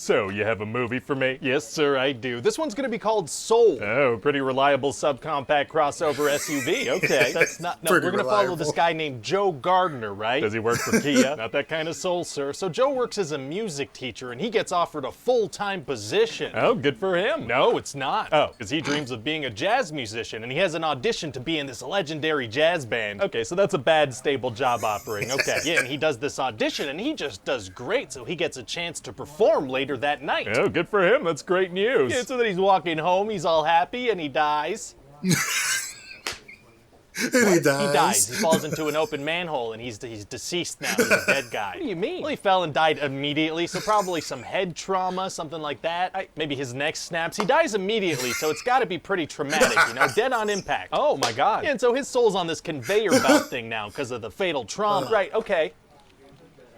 So, you have a movie for me? Yes, sir, I do. This one's gonna be called Soul. Oh, pretty reliable subcompact crossover SUV. Okay. That's not, no, Pretty we're gonna follow this guy named Joe Gardner, right? Does he work for Kia? Not that kind of soul, sir. So Joe works as a music teacher, and he gets offered a full-time position. Oh, good for him. No, it's not. Oh. Because he dreams of being a jazz musician, and he has an audition to be in this legendary jazz band. Okay, so that's a bad, stable job offering. Okay. Yeah, and he does this audition, and he just does great, so he gets a chance to perform later that night. Oh, good for him. That's great news. Yeah, so then he's walking home, he's all happy, and he dies. And he dies. He dies. He falls into an open manhole, and he's deceased now. He's a dead guy. What do you mean? Well, he fell and died immediately, so probably some head trauma, something like that. Maybe his neck snaps. He dies immediately, so it's got to be pretty traumatic, you know, dead on impact. Oh, my God. Yeah, and so his soul's on this conveyor belt thing now because of the fatal trauma. Right, okay.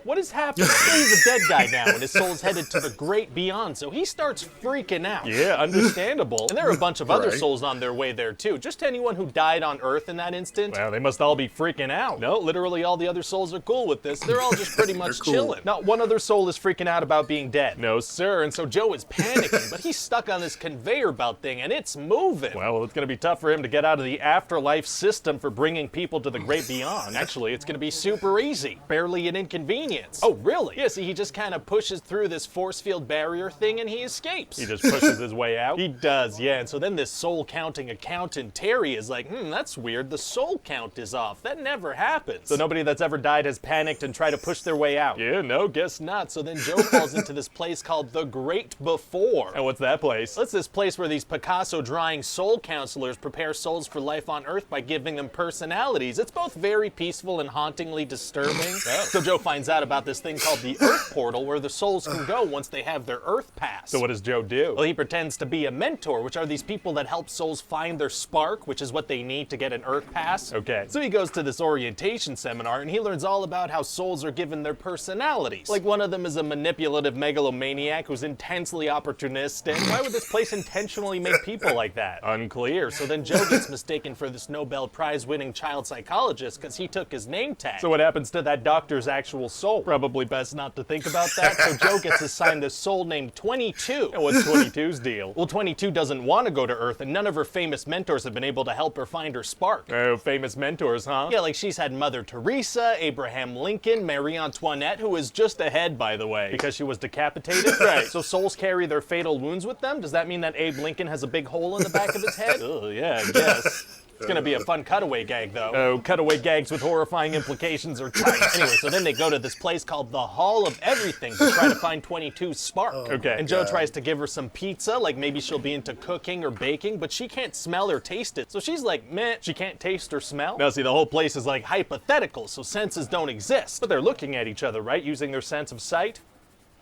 What is happening? He's a dead guy now, and his soul's headed to the great beyond, so he starts freaking out. Yeah, understandable. And there are a bunch of other Right. souls on their way there, too. Just anyone who died on Earth in that instant. Well, they must all be freaking out. No, literally all the other souls are cool with this. They're all just pretty much cool. chilling. Not one other soul is freaking out about being dead. No, sir. And so Joe is panicking, but he's stuck on this conveyor belt thing, and it's moving. Well, it's going to be tough for him to get out of the afterlife system for bringing people to the great beyond. Actually, it's gonna be super easy. Barely an inconvenience. Oh, really? Yeah, see, he just kind of pushes through this force field barrier thing and he escapes. He just pushes his way out. He does, yeah. And so then this soul counting accountant, Terry, is like, that's weird. The soul count is off. That never happens. So nobody that's ever died has panicked and tried to push their way out. Yeah, no, guess not. So then Joe falls into this place called the Great Before. And what's that place? That's this place where these Picasso drawing soul counselors prepare souls for life on Earth by giving them personalities. It's both very peaceful and hauntingly disturbing. So Joe finds out about this thing called the Earth Portal, where the souls can go once they have their Earth pass. So what does Joe do? Well, he pretends to be a mentor, which are these people that help souls find their spark, which is what they need to get an Earth pass. Okay. So he goes to this orientation seminar, and he learns all about how souls are given their personalities. Like, one of them is a manipulative megalomaniac who's intensely opportunistic. Why would this place intentionally make people like that? Unclear. So then Joe gets mistaken for this Nobel Prize-winning child psychologist because he took his name tag. So what happens to that doctor's actual soul? Probably best not to think about that. So Joe gets assigned this soul named 22. And what's 22's deal? Well, 22 doesn't want to go to Earth, and none of her famous mentors have been able to help her find her spark. Oh, famous mentors, huh? Yeah, like she's had Mother Teresa, Abraham Lincoln, Marie Antoinette, who is just ahead, by the way. Because she was decapitated? Right. So souls carry their fatal wounds with them? Does that mean that Abe Lincoln has a big hole in the back of his head? Oh, yeah, I guess. It's gonna be a fun cutaway gag, though. Oh, cutaway gags with horrifying implications are tight. Anyway, so then they go to this place called the Hall of Everything to try to find 22's spark. Okay. And Joe tries to give her some pizza, like maybe she'll be into cooking or baking, but she can't smell or taste it. So she's like, meh, she can't taste or smell. Now see, the whole place is like hypothetical, so senses don't exist. But they're looking at each other, right? Using their sense of sight.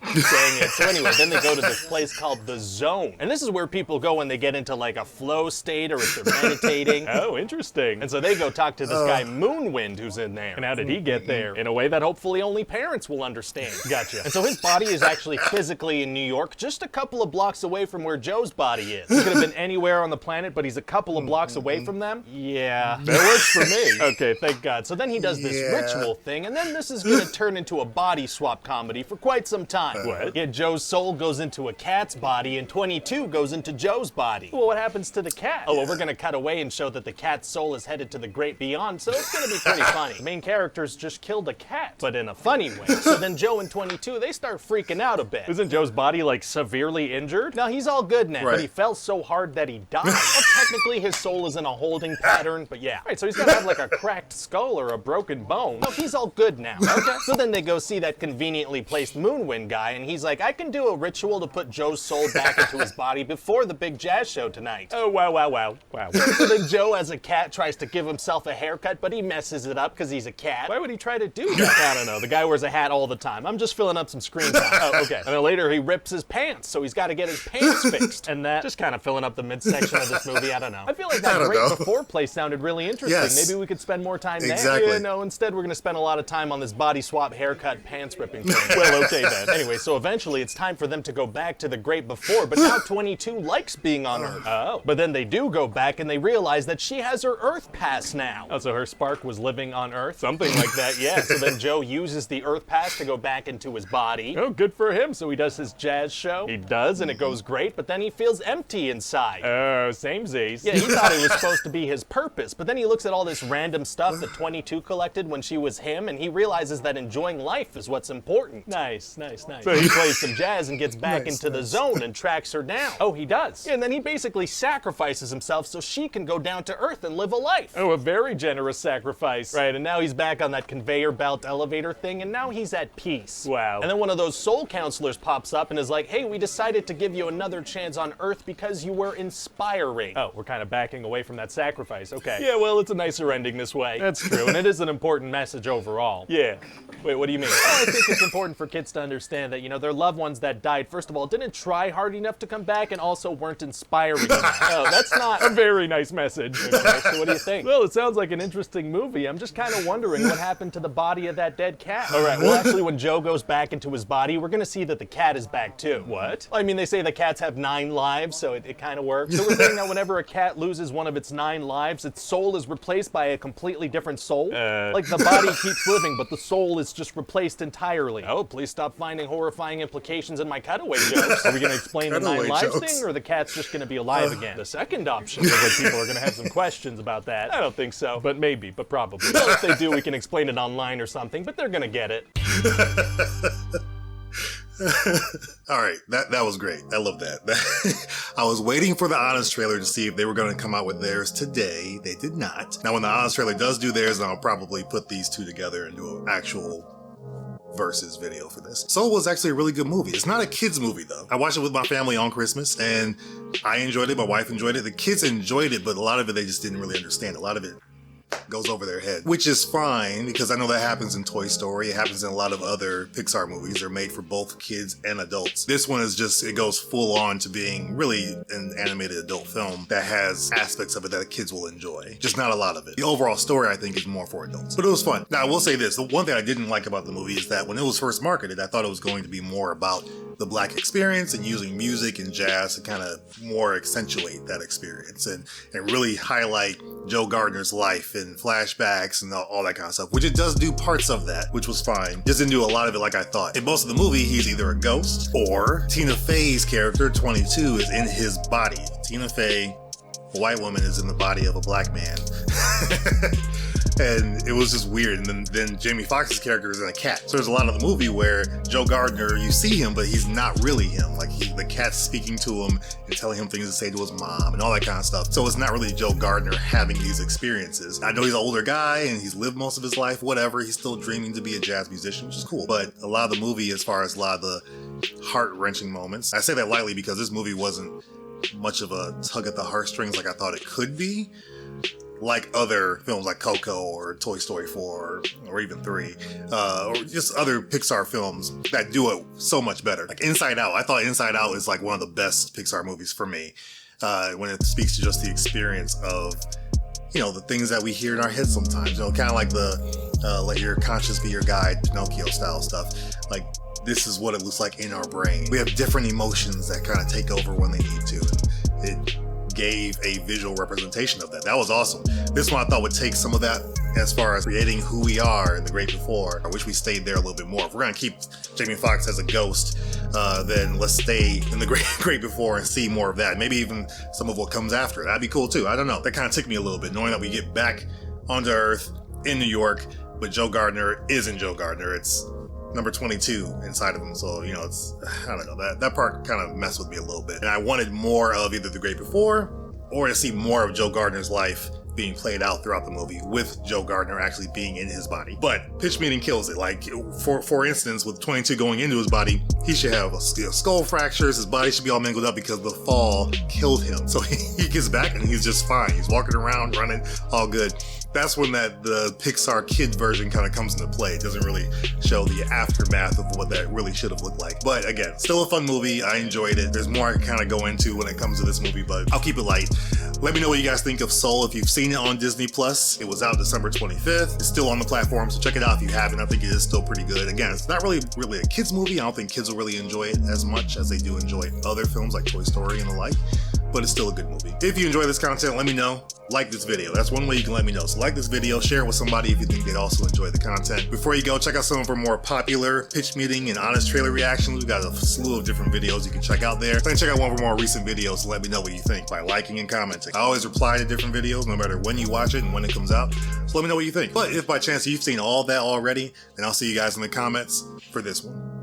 Dang it. So anyway, then they go to this place called the Zone. And this is where people go when they get into like a flow state or if they're meditating. Oh, interesting. And so they go talk to this guy Moonwind who's in there. And how did he get there? In a way that hopefully only parents will understand. Gotcha. And so his body is actually physically in New York, just a couple of blocks away from where Joe's body is. He could have been anywhere on the planet, but he's a couple of blocks away from them. Yeah, that works for me. Okay, thank God. So then he does this Yeah. ritual thing, and then this is gonna turn into a body swap comedy for quite some time. What? Yeah, Joe's soul goes into a cat's body, and 22 goes into Joe's body. Well, what happens to the cat? Oh, well, we're gonna cut away and show that the cat's soul is headed to the great beyond, so it's gonna be pretty funny. The main characters just killed a cat, but in a funny way. So then Joe and 22, they start freaking out a bit. Isn't Joe's body, like, severely injured? No, he's all good now, but Right. he fell so hard that he died. Well, technically, his soul is in a holding pattern, but yeah. Right, so he's gonna have like a cracked skull or a broken bone. No, he's all good now. Okay. So then they go see that conveniently placed Moonwind guy, and he's like, I can do a ritual to put Joe's soul back into his body before the big jazz show tonight. Oh, wow, wow, wow, wow. So then Joe, as a cat, tries to give himself a haircut, but he messes it up because he's a cat. Why would he try to do that? I don't know. The guy wears a hat all the time. I'm just filling up some screen time. Oh, okay. And then later he rips his pants, so he's got to get his pants fixed. And that just kind of filling up the midsection of this movie. I don't know. I feel like that don't Great know. Before place sounded really interesting. Yes. Maybe we could spend more time there. Exactly. Yeah, no, instead we're going to spend a lot of time on this body swap haircut pants ripping thing. Well, okay then. Anyway, Anyway, so eventually it's time for them to go back to the Great Before, but now 22 likes being on Earth. Oh. But then they do go back and they realize that she has her Earth pass now. Oh, so her spark was living on Earth? Something like that, yeah. So then Joe uses the Earth pass to go back into his body. Oh, good for him. So he does his jazz show? He does, and it goes great, but then he feels empty inside. Oh, samesies. Yeah, he thought it was supposed to be his purpose, but then he looks at all this random stuff that 22 collected when she was him, and he realizes that enjoying life is what's important. Nice, nice, nice. So he plays some jazz and gets back Nice, into the nice. zone and tracks her down. Oh, he does? And then he basically sacrifices himself so she can go down to Earth and live a life. Oh, a very generous sacrifice. Right, and now he's back on that conveyor belt elevator thing, and now he's at peace. Wow. And then one of those soul counselors pops up and is like, hey, we decided to give you another chance on Earth because you were inspiring. Oh, we're kind of backing away from that sacrifice. Okay. Yeah, well, it's a nicer ending this way. That's true, and it is an important message overall. Yeah. Wait, what do you mean? I think it's important for kids to understand that, their loved ones that died, first of all, didn't try hard enough to come back and also weren't inspiring enough. Oh, that's not A very nice message. Okay, so what do you think? Well, it sounds like an interesting movie. I'm just kind of wondering what happened to the body of that dead cat. All right, well, actually, when Joe goes back into his body, we're going to see that the cat is back, too. What? I mean, they say the cats have 9 lives, so it kind of works. So we're saying that whenever a cat loses one of its 9 lives, its soul is replaced by a completely different soul? Like the body keeps living, but the soul is just replaced entirely. Oh, please stop finding horrifying implications in my cutaway jokes. Are we going to explain the 9 Cutaway lives jokes. thing, or the cat's just going to be alive again? The second option. Feels like people are going to have some questions about that. I don't think so. But maybe, but probably. Well, if they do, we can explain it online or something, but they're going to get it. All right, that was great. I love that. I was waiting for the Honest trailer to see if they were going to come out with theirs today. They did not. Now, when the Honest trailer does do theirs, then I'll probably put these two together and do an actual versus video for this. Soul was actually a really good movie. It's not a kid's movie though. I watched it with my family on Christmas and I enjoyed it. My wife enjoyed it. The kids enjoyed it, but a lot of it they just didn't really understand. A lot of it goes over their head, which is fine because I know that happens in Toy Story. It happens in a lot of other Pixar movies. They're made for both kids and adults. This one is just, it goes full on to being really an animated adult film that has aspects of it that the kids will enjoy. Just not a lot of it. The overall story, I think, is more for adults. But it was fun. Now, I will say this. The one thing I didn't like about the movie is that when it was first marketed, I thought it was going to be more about the Black experience and using music and jazz to kind of more accentuate that experience and really highlight Joe Gardner's life and flashbacks and all that kind of stuff, which it does do parts of that, which was fine. Just didn't do a lot of it like I thought. In most of the movie, he's either a ghost or Tina Fey's character, 22, is in his body. Tina Fey, a white woman, is in the body of a black man. And it was just weird. And then Jamie Foxx's character is in a cat. So there's a lot of the movie where Joe Gardner, you see him, but he's not really him. Like the cat's speaking to him and telling him things to say to his mom and all that kind of stuff. So it's not really Joe Gardner having these experiences. I know he's an older guy and he's lived most of his life, whatever. He's still dreaming to be a jazz musician, which is cool. But a lot of the movie, as far as a lot of the heart-wrenching moments, I say that lightly because this movie wasn't much of a tug at the heartstrings like I thought it could be. Like other films like Coco or Toy Story 4 or even 3, or just other Pixar films that do it so much better. Like Inside Out. I thought Inside Out is like one of the best Pixar movies for me when it speaks to just the experience of, the things that we hear in our heads sometimes. Kind of like the let your conscience be your guide, Pinocchio style stuff. Like, this is what it looks like in our brain. We have different emotions that kind of take over when they need to. And it gave a visual representation of that. That was awesome. This one I thought would take some of that as far as creating who we are in the Great Before. I wish we stayed there a little bit more. If we're gonna keep Jamie Foxx as a ghost, then let's stay in the Great Before and see more of that. Maybe even some of what comes after. That'd be cool too. I don't know. That kind of took me a little bit, knowing that we get back onto Earth in New York, but Joe Gardner isn't Joe Gardner. It's number 22 inside of him. So, it's, I don't know, that part kind of messed with me a little bit. And I wanted more of either The Great Before or to see more of Joe Gardner's life being played out throughout the movie with Joe Gardner actually being in his body. But Pitch Meeting kills it. Like, for instance, with 22 going into his body, he should have skull fractures. His body should be all mangled up because the fall killed him. So he gets back and he's just fine. He's walking around, running, all good. That's when the Pixar kids version kind of comes into play. It doesn't really show the aftermath of what that really should have looked like. But again, still a fun movie. I enjoyed it. There's more I can kind of go into when it comes to this movie, but I'll keep it light. Let me know what you guys think of Soul if you've seen it on Disney Plus. It was out December 25th. It's still on the platform, so check it out if you haven't. I think it is still pretty good. Again, it's not really a kids movie. I don't think kids will really enjoy it as much as they do enjoy other films like Toy Story and the like, but it's still a good movie. If you enjoy this content, let me know. Like this video. That's one way you can let me know. So like this video, share it with somebody if you think they'd also enjoy the content. Before you go, check out some of our more popular pitch meeting and honest trailer reactions. We've got a slew of different videos you can check out there. Then check out one of our more recent videos to let me know what you think by liking and commenting. I always reply to different videos no matter when you watch it and when it comes out. So let me know what you think. But if by chance you've seen all that already, then I'll see you guys in the comments for this one.